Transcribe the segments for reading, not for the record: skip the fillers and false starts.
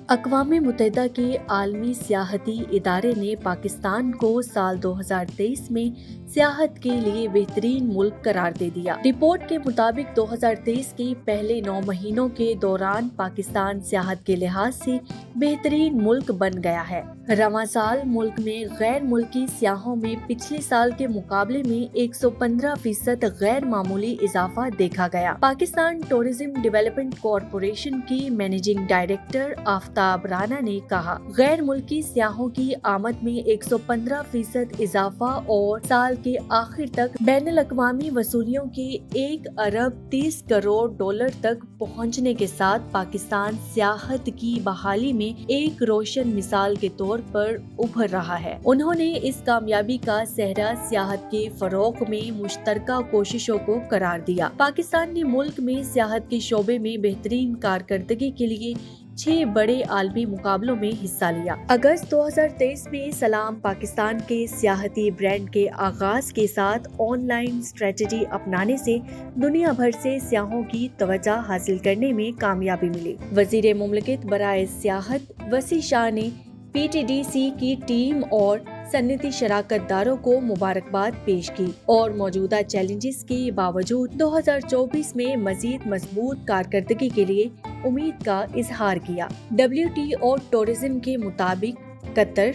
اقوام متحدہ کے عالمی سیاحتی ادارے نے پاکستان کو سال 2023 میں سیاحت کے لیے بہترین ملک قرار دے دیا۔ رپورٹ کے مطابق 2023 کے پہلے 9 مہینوں کے دوران پاکستان سیاحت کے لحاظ سے بہترین ملک بن گیا ہے۔ رواں سال ملک میں غیر ملکی سیاحوں میں پچھلے سال کے مقابلے میں 115% غیر معمولی اضافہ دیکھا گیا۔ پاکستان ٹورزم ڈیولپمنٹ کارپوریشن کی مینیجنگ ڈائریکٹر آفتاب رانا نے کہا، غیر ملکی سیاحوں کی آمد میں 115% اضافہ اور سال کے آخر تک بین الاقوامی وصولیوں کے $1.30 ارب تک پہنچنے کے ساتھ پاکستان سیاحت کی بحالی میں ایک روشن مثال کے طور پر ابھر رہا ہے۔ انہوں نے اس کامیابی کا سہرا سیاحت کے فروغ میں مشترکہ کوششوں کو قرار دیا۔ پاکستان نے ملک میں سیاحت کے شعبے میں بہترین کارکردگی کے لیے 6 بڑے عالمی مقابلوں میں حصہ لیا۔ اگست 2023 میں سلام پاکستان کے سیاحتی برانڈ کے آغاز کے ساتھ آن لائن اسٹریٹجی اپنانے سے دنیا بھر سے سیاحوں کی توجہ حاصل کرنے میں کامیابی ملی۔ وزیر مملکت برائے سیاحت وسیع شاہ نے پی ٹی ڈی سی کی ٹیم اور صنعتی شراکت داروں کو مبارکباد پیش کی اور موجودہ چیلنجز کے باوجود 2024 میں مزید مضبوط کارکردگی کے لیے امید کا اظہار کیا۔ WTO ٹورزم کے مطابق قطر،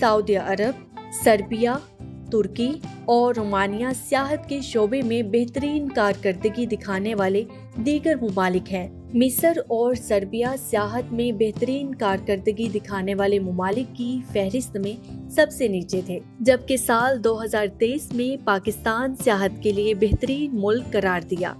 سعودی عرب، سربیا، ترکی اور رومانیہ سیاحت کے شعبے میں بہترین کارکردگی دکھانے والے دیگر ممالک ہیں۔ مصر اور سربیا سیاحت میں بہترین کارکردگی دکھانے والے ممالک کی فہرست میں سب سے نیچے تھے، جبکہ سال 2023 میں پاکستان سیاحت کے لیے بہترین ملک قرار دیا۔